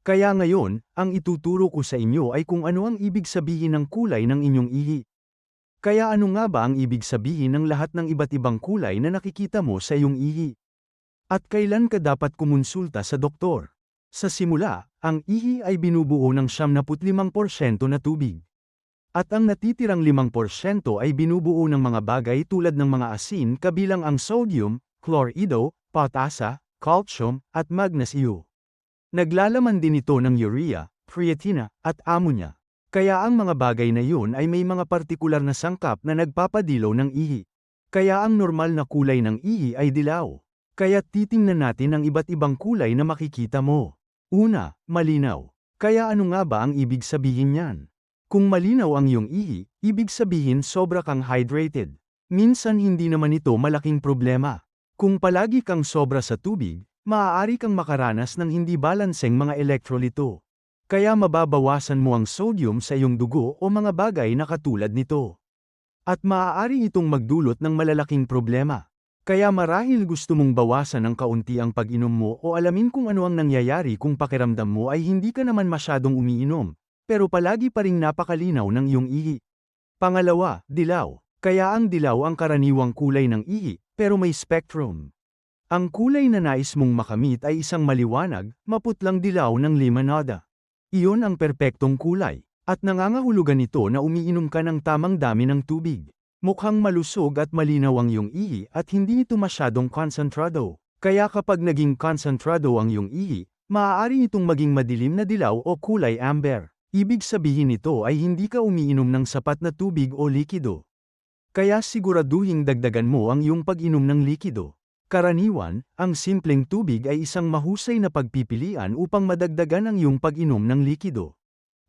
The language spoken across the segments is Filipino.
Kaya ngayon, ang ituturo ko sa inyo ay kung ano ang ibig sabihin ng kulay ng inyong ihi. Kaya ano nga ba ang ibig sabihin ng lahat ng iba't ibang kulay na nakikita mo sa iyong ihi? At kailan ka dapat kumonsulta sa doktor? Sa simula, ang ihi ay binubuo ng 75% na tubig. At ang natitirang 5% ay binubuo ng mga bagay tulad ng mga asin kabilang ang sodium, chlorido, potasa, calcium, at magnesium. Naglalaman din ito ng urea, creatina, at ammonia. Kaya ang mga bagay na yun ay may mga partikular na sangkap na nagpapadilaw ng ihi. Kaya ang normal na kulay ng ihi ay dilaw. Kaya titingnan natin ang iba't ibang kulay na makikita mo. Una, malinaw. Kaya ano nga ba ang ibig sabihin niyan? Kung malinaw ang iyong ihi, ibig sabihin sobra kang hydrated. Minsan hindi naman ito malaking problema. Kung palagi kang sobra sa tubig, maaari kang makaranas ng hindi balanseng mga elektrolito. Kaya mababawasan mo ang sodium sa iyong dugo o mga bagay na katulad nito. At maaari itong magdulot ng malalaking problema. Kaya marahil gusto mong bawasan ng kaunti ang pag-inom mo o alamin kung ano ang nangyayari kung pakiramdam mo ay hindi ka naman masyadong umiinom, pero palagi pa ring napakalinaw ng iyong ihi. Pangalawa, dilaw. Kaya ang dilaw ang karaniwang kulay ng ihi, pero may spectrum. Ang kulay na nais mong makamit ay isang maliwanag, maputlang dilaw ng limonada. Iyon ang perpektong kulay, at nangangahulugan ito na umiinom ka ng tamang dami ng tubig. Mukhang malusog at malinaw ang iyong ihi at hindi ito masyadong konsentrado. Kaya kapag naging konsentrado ang iyong ihi, maaari itong maging madilim na dilaw o kulay amber. Ibig sabihin nito ay hindi ka umiinom ng sapat na tubig o likido. Kaya siguraduhing dagdagan mo ang iyong pag-inom ng likido. Karaniwan, ang simpleng tubig ay isang mahusay na pagpipilian upang madagdagan ang iyong pag-inom ng likido.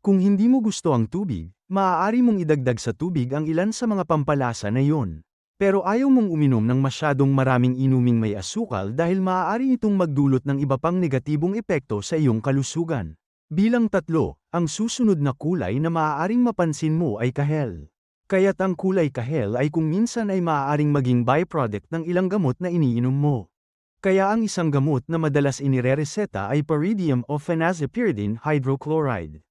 Kung hindi mo gusto ang tubig, maaari mong idagdag sa tubig ang ilan sa mga pampalasa na iyon. Pero ayaw mong uminom ng masyadong maraming inuming may asukal dahil maaari itong magdulot ng iba pang negatibong epekto sa iyong kalusugan. Bilang 3, ang susunod na kulay na maaaring mapansin mo ay kahel. Kaya't ang kulay kahel ay kung minsan ay maaaring maging byproduct ng ilang gamot na iniinom mo. Kaya ang isang gamot na madalas inirereseta ay pyridium o phenazepyridine hydrochloride.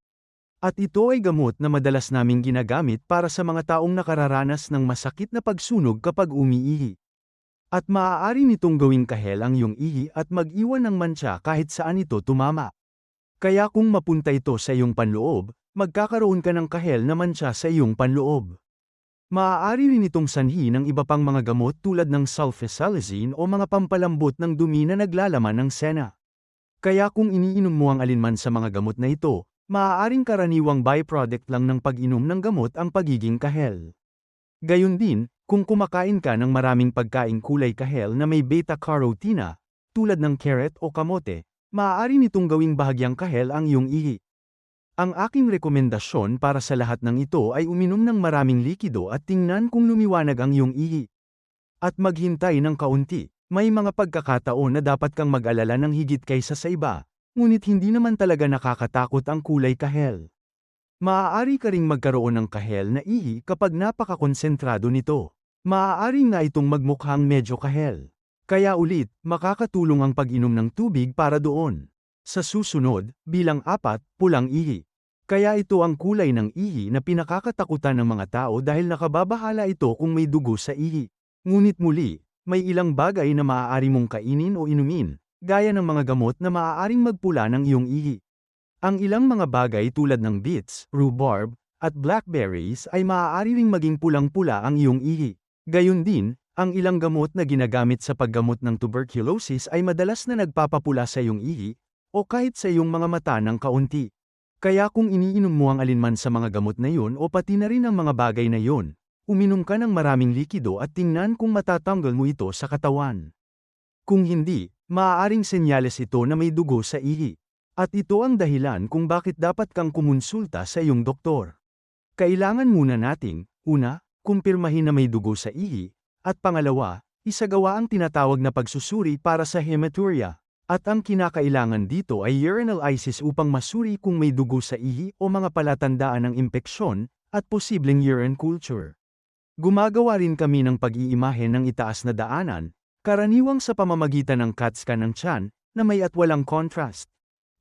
At ito ay gamot na madalas naming ginagamit para sa mga taong nakararanas ng masakit na pagsunog kapag umiihi. At maaari nitong gawing kahel ang iyong ihi at mag-iwan ng mantsa kahit saan ito tumama. Kaya kung mapunta ito sa iyong panloob, magkakaroon ka ng kahel na mantsa sa iyong panloob. Maaari rin itong sanhi ng iba pang mga gamot tulad ng sulfasalazine o mga pampalambot ng dumi na naglalaman ng sena. Kaya kung iniinom mo ang alinman sa mga gamot na ito, maaaring karaniwang byproduct lang ng pag-inom ng gamot ang pagiging kahel. Gayun din, kung kumakain ka ng maraming pagkaing kulay kahel na may beta-carotene, tulad ng carrot o kamote, maaari nitong gawing bahagyang kahel ang iyong ihi. Ang aking rekomendasyon para sa lahat ng ito ay uminom ng maraming likido at tingnan kung lumiwanag ang iyong ihi. At maghintay ng kaunti, may mga pagkakataon na dapat kang mag-alala ng higit kaysa sa iba. Ngunit hindi naman talaga nakakatakot ang kulay kahel. Maaari ka ring magkaroon ng kahel na ihi kapag napakakonsentrado nito. Maaari nga itong magmukhang medyo kahel. Kaya ulit, makakatulong ang pag-inom ng tubig para doon. Sa susunod, bilang 4, pulang ihi. Kaya ito ang kulay ng ihi na pinakakatakutan ng mga tao dahil nakababahala ito kung may dugo sa ihi. Ngunit muli, may ilang bagay na maaari mong kainin o inumin, gaya ng mga gamot na maaaring magpula ng iyong ihi. Ang ilang mga bagay tulad ng beets, rhubarb, at blackberries ay maaari ring maging pulang-pula ang iyong ihi. Gayun din, ang ilang gamot na ginagamit sa paggamot ng tuberculosis ay madalas na nagpapapula sa iyong ihi, o kahit sa iyong mga mata ng kaunti. Kaya kung iniinom mo ang alinman sa mga gamot na yun o pati na rin ang mga bagay na yun, uminom ka ng maraming likido at tingnan kung matatanggal mo ito sa katawan. Kung hindi, maaaring senyales ito na may dugo sa ihi. At ito ang dahilan kung bakit dapat kang kumonsulta sa iyong doktor. Kailangan muna nating, una, kumpirmahin na may dugo sa ihi, at pangalawa, isagawa ang tinatawag na pagsusuri para sa hematuria. At ang kinakailangan dito ay urinalysis upang masuri kung may dugo sa ihi o mga palatandaan ng impeksyon, at posibleng urine culture. Gumagawa rin kami ng pag-iimahe ng itaas na daanan, karaniwang sa pamamagitan ng CAT scan ng tiyan, na may at walang contrast.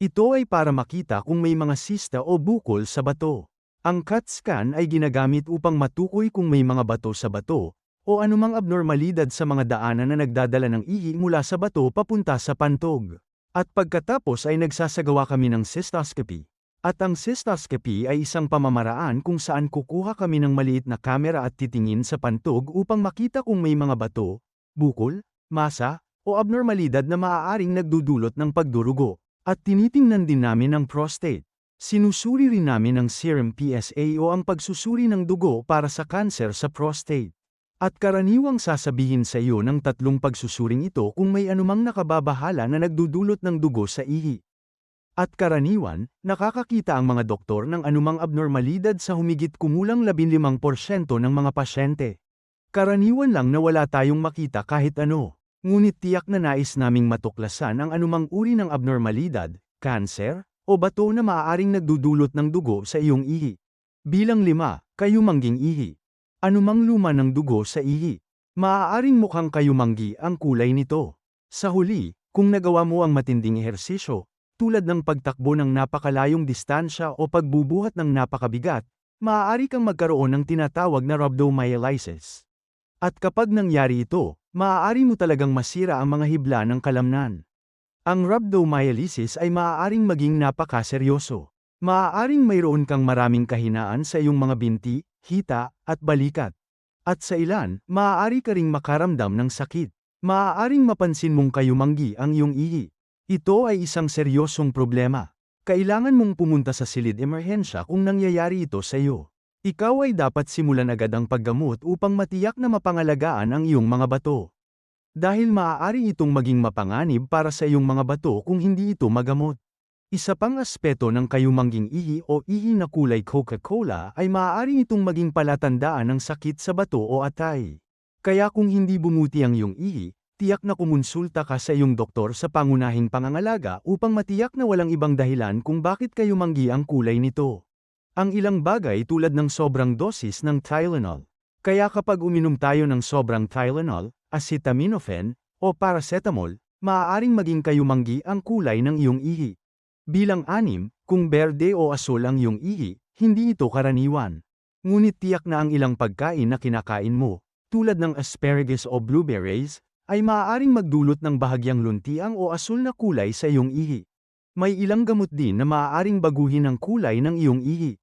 Ito ay para makita kung may mga sista o bukol sa bato. Ang CAT scan ay ginagamit upang matukoy kung may mga bato sa bato, o anumang abnormalidad sa mga daanan na nagdadala ng ihi mula sa bato papunta sa pantog. At pagkatapos ay nagsasagawa kami ng cystoscopy. At ang cystoscopy ay isang pamamaraan kung saan kukuha kami ng maliit na kamera at titingin sa pantog upang makita kung may mga bato, bukol, masa, o abnormalidad na maaaring nagdudulot ng pagdurugo. At tinitingnan din namin ang prostate. Sinusuri rin namin ang serum PSA o ang pagsusuri ng dugo para sa kanser sa prostate. At karaniwang sasabihin sa iyo ng tatlong pagsusuring ito kung may anumang nakababahala na nagdudulot ng dugo sa ihi. At karaniwan, nakakakita ang mga doktor ng anumang abnormalidad sa humigit kumulang 15% ng mga pasyente. Karaniwan lang na wala tayong makita kahit ano. Ngunit tiyak na nais naming matuklasan ang anumang uri ng abnormalidad, kanser, o bato na maaaring nagdudulot ng dugo sa iyong ihi. Bilang 5, kayumangging ihi. Anumang luma ng dugo sa ihi. Maaaring mukhang kayumanggi ang kulay nito. Sa huli, kung nagawa mo ang matinding ehersisyo, tulad ng pagtakbo ng napakalayong distansya o pagbubuhat ng napakabigat, maaari kang magkaroon ng tinatawag na rhabdomyolysis. At kapag nangyari ito, maaari mo talagang masira ang mga hibla ng kalamnan. Ang rhabdomyolysis ay maaaring maging napakaseryoso. Maaaring mayroon kang maraming kahinaan sa iyong mga binti, hita, at balikat. At sa ilan, maaari ka ring makaramdam ng sakit. Maaaring mapansin mong kayumanggi ang iyong ihi. Ito ay isang seryosong problema. Kailangan mong pumunta sa silid emerhensya kung nangyayari ito sa iyo. Ikaw ay dapat simulan agad ang paggamot upang matiyak na mapangalagaan ang iyong mga bato. Dahil maaari itong maging mapanganib para sa iyong mga bato kung hindi ito magamot. Isa pang aspeto ng kayumangging ihi o ihi na kulay Coca-Cola ay maaari itong maging palatandaan ng sakit sa bato o atay. Kaya kung hindi bumuti ang iyong ihi, tiyak na kumonsulta ka sa iyong doktor sa pangunahing pangangalaga upang matiyak na walang ibang dahilan kung bakit kayumanggi ang kulay nito. Ang ilang bagay tulad ng sobrang dosis ng Tylenol. Kaya kapag uminom tayo ng sobrang Tylenol, acetaminophen, o paracetamol, maaaring maging kayumanggi ang kulay ng iyong ihi. Bilang 6, kung berde o asul ang iyong ihi, hindi ito karaniwan. Ngunit tiyak na ang ilang pagkain na kinakain mo, tulad ng asparagus o blueberries, ay maaaring magdulot ng bahagyang luntiang o asul na kulay sa iyong ihi. May ilang gamot din na maaaring baguhin ang kulay ng iyong ihi.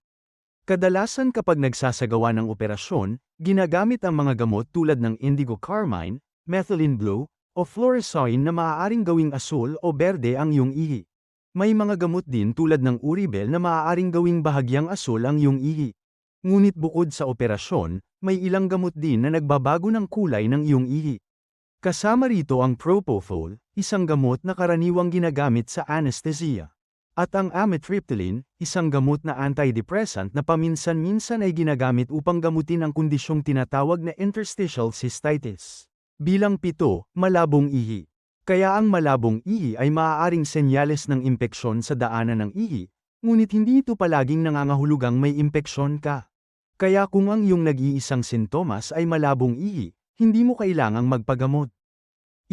Kadalasan kapag nagsasagawa ng operasyon, ginagamit ang mga gamot tulad ng indigo carmine, methylene blue, o fluorescein na maaaring gawing asul o berde ang iyong ihi. May mga gamot din tulad ng uribel na maaaring gawing bahagyang asul ang iyong ihi. Ngunit bukod sa operasyon, may ilang gamot din na nagbabago ng kulay ng iyong ihi. Kasama rito ang propofol, isang gamot na karaniwang ginagamit sa anesthesia. At ang amitriptyline, isang gamot na antidepressant na paminsan-minsan ay ginagamit upang gamutin ang kondisyong tinatawag na interstitial cystitis. Bilang 7, malabong ihi. Kaya ang malabong ihi ay maaaring senyales ng impeksyon sa daanan ng ihi, ngunit hindi ito palaging nangangahulugang may impeksyon ka. Kaya kung ang iyong nag-iisang sintomas ay malabong ihi, hindi mo kailangang magpagamot.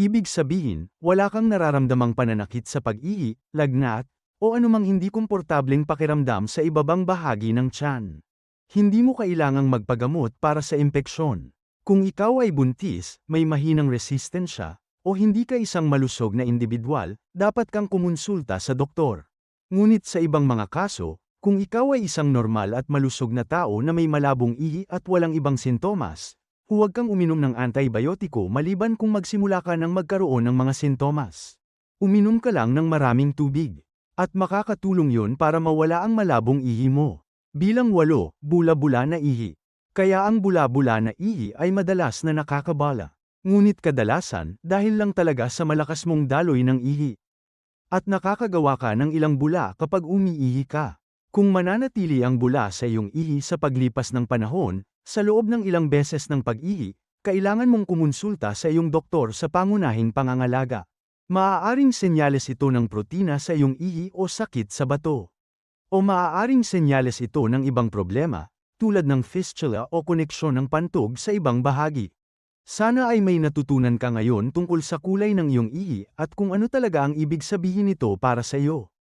Ibig sabihin, wala kang nararamdamang pananakit sa pag-ihi, lagnat, o anumang hindi komportableng pakiramdam sa ibabang bahagi ng tiyan. Hindi mo kailangang magpagamot para sa impeksyon. Kung ikaw ay buntis, may mahinang resistensya, o hindi ka isang malusog na individual, dapat kang kumonsulta sa doktor. Ngunit sa ibang mga kaso, kung ikaw ay isang normal at malusog na tao na may malabong ihi at walang ibang sintomas, huwag kang uminom ng antibiotiko maliban kung magsimula ka ng magkaroon ng mga sintomas. Uminom ka lang ng maraming tubig. At makakatulong yun para mawala ang malabong ihi mo. Bilang 8, bula-bula na ihi. Kaya ang bula-bula na ihi ay madalas na nakakabala. Ngunit kadalasan, dahil lang talaga sa malakas mong daloy ng ihi. At nakakagawa ka ng ilang bula kapag umiihi ka. Kung mananatili ang bula sa iyong ihi sa paglipas ng panahon, sa loob ng ilang beses ng pag-ihi, kailangan mong kumonsulta sa iyong doktor sa pangunahing pangangalaga. Maaaring senyales ito ng protina sa iyong ihi o sakit sa bato. O maaaring senyales ito ng ibang problema, tulad ng fistula o koneksyon ng pantog sa ibang bahagi. Sana ay may natutunan ka ngayon tungkol sa kulay ng iyong ihi at kung ano talaga ang ibig sabihin nito para sa iyo.